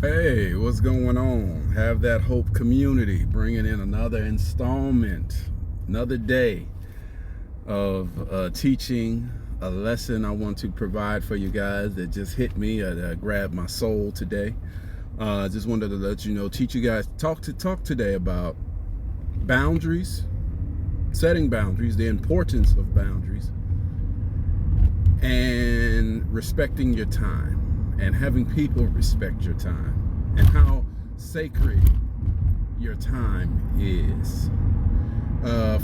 Hey, what's going on? Have that hope community bringing in another installment, another day of teaching a lesson I want to provide for you guys that just hit me, that grabbed my soul today. I just wanted to let you know, teach you guys, talk today about boundaries, setting boundaries, the importance of boundaries, and respecting your time, and having people respect your time, and how sacred your time is.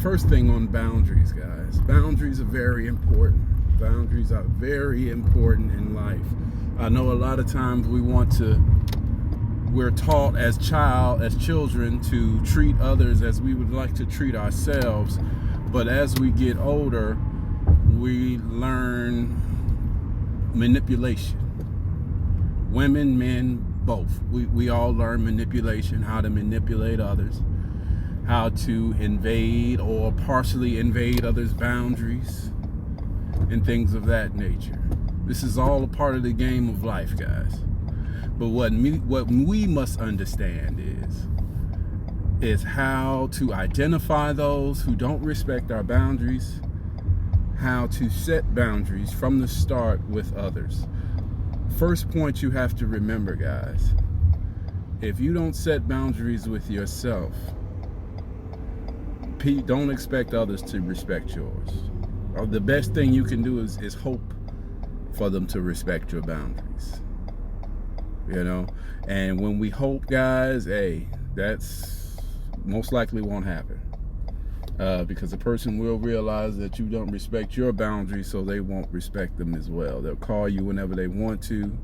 First thing on boundaries, guys. Boundaries are very important. Boundaries are very important in life. I know a lot of times we're taught as children to treat others as we would like to treat ourselves, but as we get older, we learn manipulation. Women, men, both. We all learn manipulation, how to manipulate others, how to invade or partially invade others' boundaries, and things of that nature. This is all a part of the game of life, guys. But what we must understand is how to identify those who don't respect our boundaries, how to set boundaries from the start with others. First point you have to remember, guys, if you don't set boundaries with yourself, don't expect others to respect yours. The best thing you can do is hope for them to respect your boundaries. And when we hope, guys, hey, that's most likely won't happen. Because the person will realize that you don't respect your boundaries, so they won't respect them as well. They'll call you whenever they want to.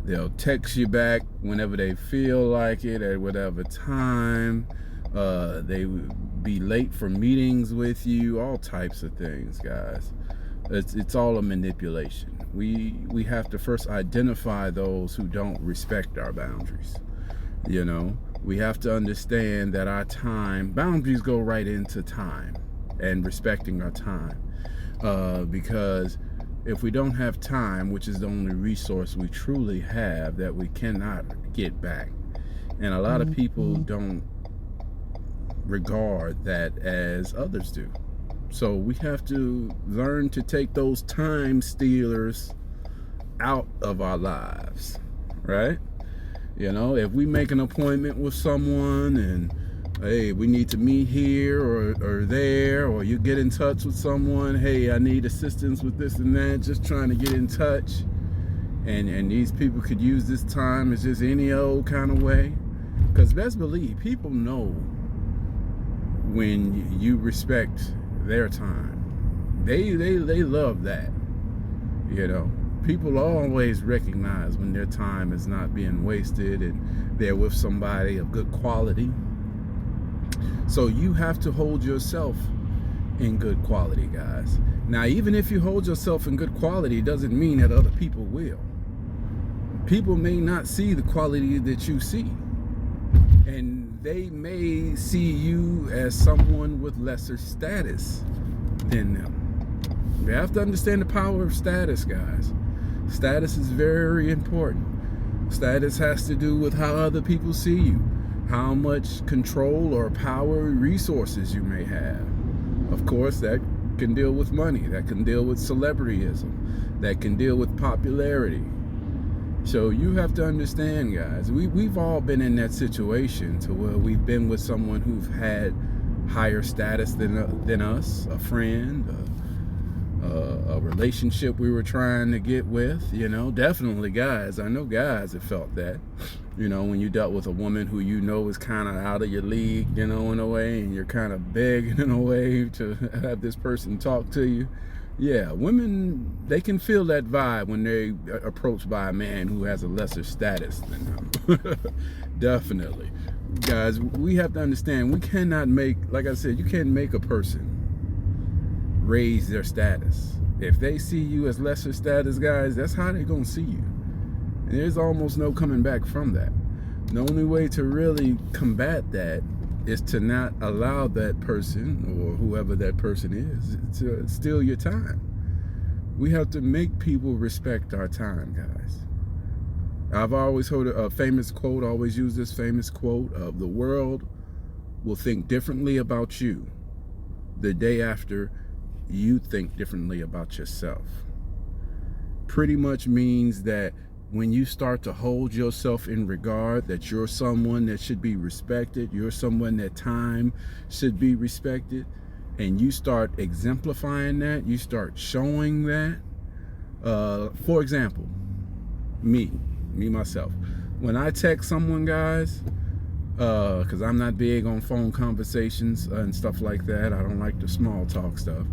They'll text you back whenever they feel like it, at whatever time. They will be late for meetings with you, all types of things, guys. It's all a manipulation. We have to first identify those who don't respect our boundaries. We have to understand that our time, boundaries go right into time and respecting our time. Because if we don't have time, which is the only resource we truly have that we cannot get back, and a lot of people don't regard that as others do. So we have to learn to take those time stealers out of our lives, right? If we make an appointment with someone and, hey, we need to meet here or there, or you get in touch with someone, hey, I need assistance with this and that, just trying to get in touch, and these people could use this time as just any old kind of way, because best believe people know when you respect their time. They love that. People always recognize when their time is not being wasted and they're with somebody of good quality. So you have to hold yourself in good quality, guys. Now, even if you hold yourself in good quality, it doesn't mean that other people will. People may not see the quality that you see, and they may see you as someone with lesser status than them. You have to understand the power of status, guys. Status is very important. Status has to do with how other people see you, how much control or power resources you may have. Of course, that can deal with money, that can deal with celebrityism, that can deal with popularity. So you have to understand, guys, we've all been in that situation to where we've been with someone who've had higher status than us, a friend, a relationship we were trying to get with. Definitely, guys, I know guys have felt that, when you dealt with a woman who is kind of out of your league, in a way, and you're kind of begging in a way to have this person talk to you. Yeah, women, they can feel that vibe when they're approached by a man who has a lesser status than them. Definitely. Guys, we have to understand, we cannot like I said, you can't make a person raise their status. If they see you as lesser status, guys, that's how they're going to see you. And there's almost no coming back from that. The only way to really combat that is to not allow that person, or whoever that person is, to steal your time. We have to make people respect our time, guys. I've always heard a famous quote, always use this famous quote of the world will think differently about you the day after you think differently about yourself. Pretty much means that when you start to hold yourself in regard, that you're someone that should be respected, you're someone that time should be respected, and you start exemplifying that, you start showing that. For example, me myself, when I text someone, guys, because I'm not big on phone conversations and stuff like that. I don't like the small talk stuff.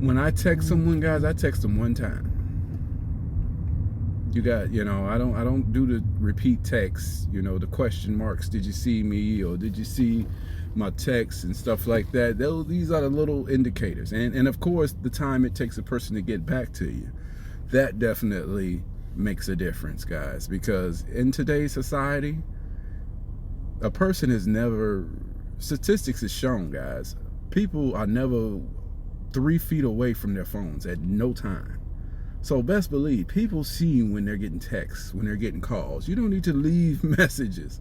When I text someone, guys, I text them one time. I don't do the repeat texts, the question marks, did you see me, or did you see my text and stuff like that. These are the little indicators. And of course, the time it takes a person to get back to you. That definitely makes a difference, guys, because in today's society, a person is never, statistics has shown, guys, people are never 3 feet away from their phones at no time. So best believe people see when they're getting texts, when they're getting calls. You don't need to leave messages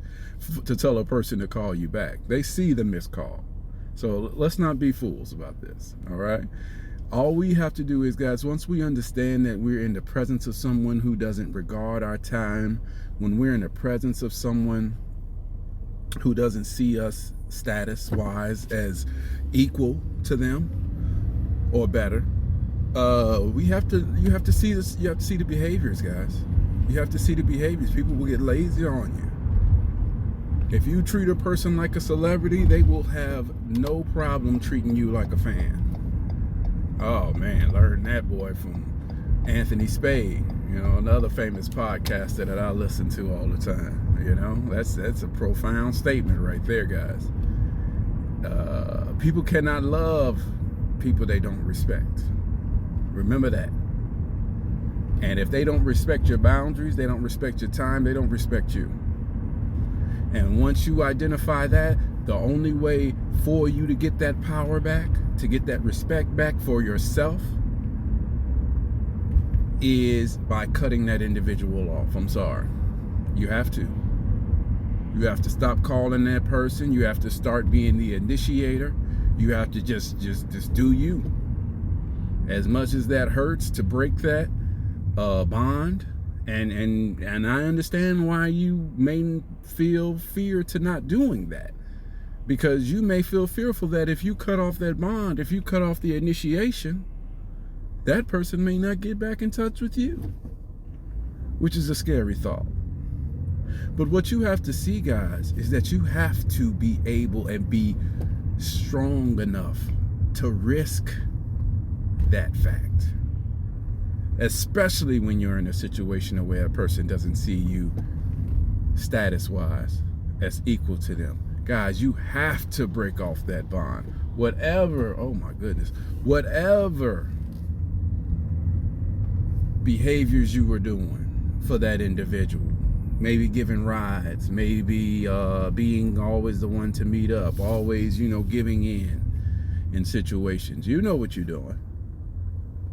to tell a person to call you back. They see the missed call. So let's not be fools about this, all right? All we have to do is, guys, once we understand that we're in the presence of someone who doesn't regard our time, when we're in the presence of someone who doesn't see us status-wise as equal to them or better, you have to see this. You have to see the behaviors, guys. You have to see the behaviors. People will get lazy on you. If you treat a person like a celebrity, they will have no problem treating you like a fan. Oh man, learn that, boy, from Anthony Spade, another famous podcaster that I listen to all the time. That's a profound statement right there, guys. People cannot love people they don't respect. Remember that. And if they don't respect your boundaries, they don't respect your time, they don't respect you. And once you identify that, the only way for you to get that power back, to get that respect back for yourself, is by cutting that individual off. I'm sorry. You have to. You have to stop calling that person. You have to start being the initiator. You have to just do you. As much as that hurts to break that bond, and I understand why you may feel fear to not doing that, because you may feel fearful that if you cut off that bond, if you cut off the initiation, that person may not get back in touch with you, which is a scary thought. But what you have to see, guys, is that you have to be able and be strong enough to risk that fact, especially when you're in a situation where a person doesn't see you status-wise as equal to them. Guys, you have to break off that bond. Whatever behaviors you were doing for that individual, maybe giving rides, maybe being always the one to meet up, always, giving in situations. You know what you're doing.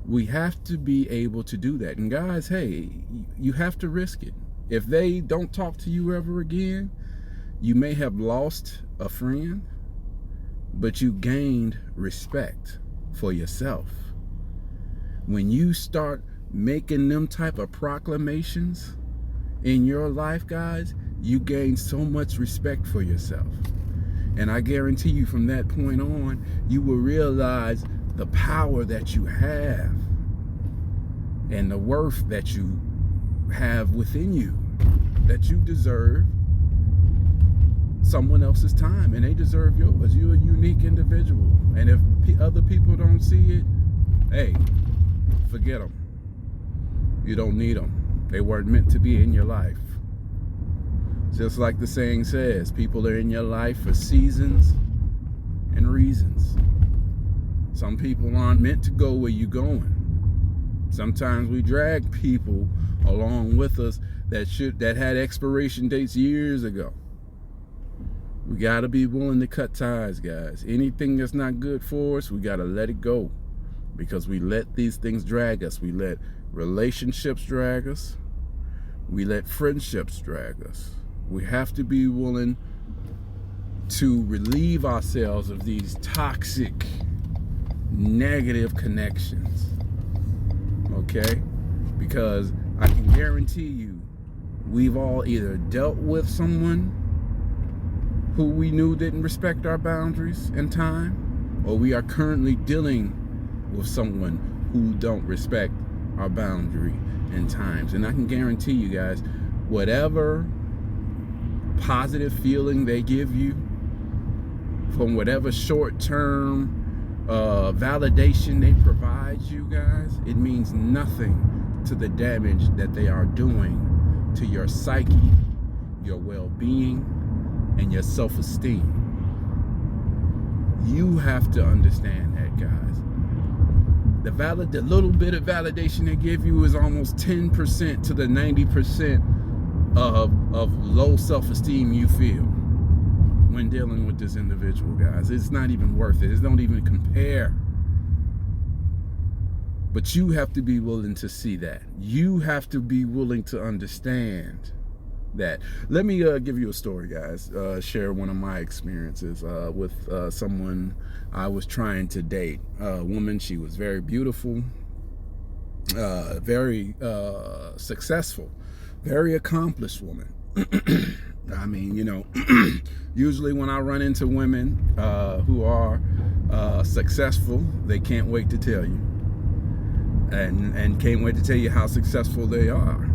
We have to be able to do that. And guys, hey, you have to risk it. If they don't talk to you ever again, you may have lost a friend, but you gained respect for yourself. When you start making them type of proclamations in your life, guys, you gain so much respect for yourself. And I guarantee you, from that point on, you will realize the power that you have and the worth that you have within you, that you deserve someone else's time and they deserve yours. You're a unique individual. And if other people don't see it, hey, forget them. You don't need them. They weren't meant to be in your life. Just like the saying says, people are in your life for seasons and reasons. Some people aren't meant to go where you're going. Sometimes we drag people along with us that had expiration dates years ago. We got to be willing to cut ties, guys. Anything that's not good for us, we got to let it go, because we let these things drag us. We let relationships drag us. We let friendships drag us. We have to be willing to relieve ourselves of these toxic, negative connections. Okay? Because I can guarantee you, we've all either dealt with someone who we knew didn't respect our boundaries and time, or we are currently dealing with someone who don't respect our boundary and times. And I can guarantee you guys, whatever positive feeling they give you from whatever short-term validation they provide you guys, it means nothing to the damage that they are doing to your psyche, your well-being, and your self-esteem. You have to understand that, guys. The little bit of validation they give you is almost 10% to the 90% of low self-esteem you feel when dealing with this individual, guys. It's not even worth it. It don't even compare. But you have to be willing to see that. You have to be willing to understand that. Let me give you a story, guys. Share one of my experiences with someone I was trying to date. A woman, she was very beautiful, very successful, very accomplished woman. I mean, you know, usually when I run into women who are successful, they can't wait to tell you. And can't wait to tell you how successful they are.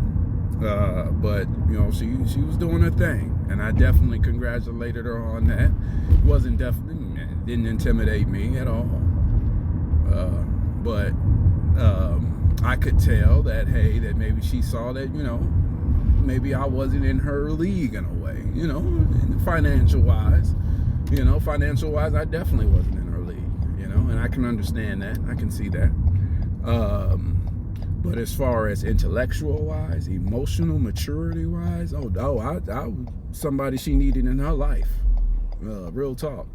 But you know, she was doing her thing, and I definitely congratulated her on that. It didn't intimidate me at all. But I could tell that, hey, that maybe she saw that, you know, maybe I wasn't in her league in a way, you know, financial wise, I definitely wasn't in her league, you know, and I can understand that. I can see that. But as far as intellectual wise, emotional maturity wise, I was somebody she needed in her life. Real talk.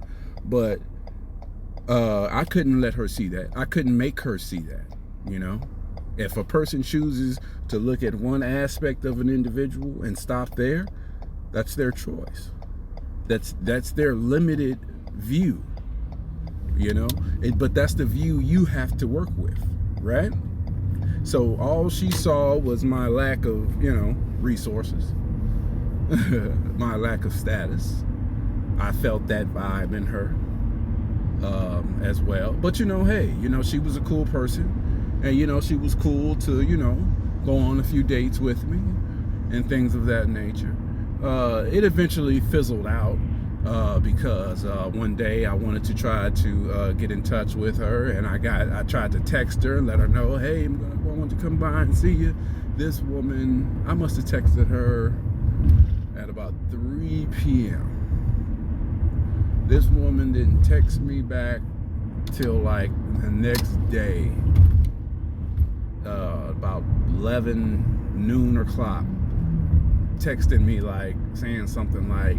But I couldn't let her see that. I couldn't make her see that, you know. If a person chooses to look at one aspect of an individual and stop there, that's their choice. That's their limited view, you know. But that's the view you have to work with, right? So all she saw was my lack of, you know, resources, my lack of status. I felt that vibe in her as well. But, you know, hey, you know, she was a cool person. And, you know, she was cool to, you know, go on a few dates with me and things of that nature. It eventually fizzled out because one day I wanted to try to get in touch with her, and I tried to text her and let her know, hey, I want to come by and see you. This woman, I must have texted her at about 3 p.m. This woman didn't text me back till like the next day, about 11 noon o'clock, texting me like saying something like,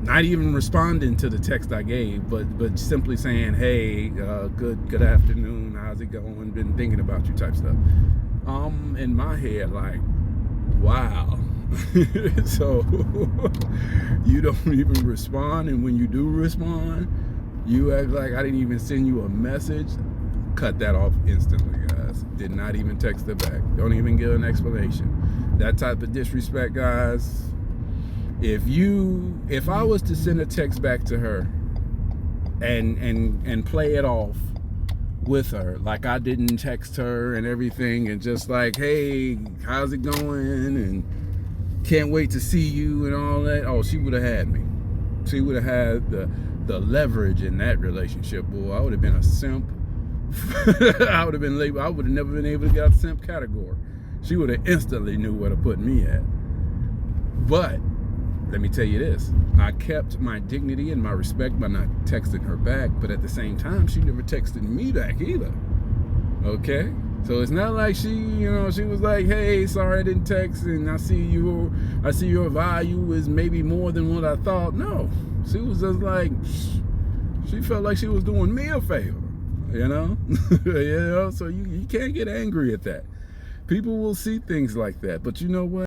not even responding to the text I gave, but simply saying, hey, good afternoon, how's it going, been thinking about you type stuff. In my head, like, wow. So you don't even respond, and when you do respond, you act like I didn't even send you a message. Cut that off instantly, guys. Did not even text her back. Don't even give an explanation. That type of disrespect, guys. If I was to send a text back to her and play it off with her like I didn't text her and everything, and just like, hey, how's it going, and can't wait to see you and all that, oh, she would have had me. She would have had the leverage in that relationship. Boy, I would have been a simp. I would have never been able to get out the simp category. She would have instantly knew where to put me at. But let me tell you this, I kept my dignity and my respect by not texting her back, but at the same time, she never texted me back either. Okay? So it's not like she was like, hey, sorry I didn't text, and I see your value is maybe more than what I thought. No. She was just like, she felt like she was doing me a favor, you know? You know, so you can't get angry at that. People will see things like that. But you know what?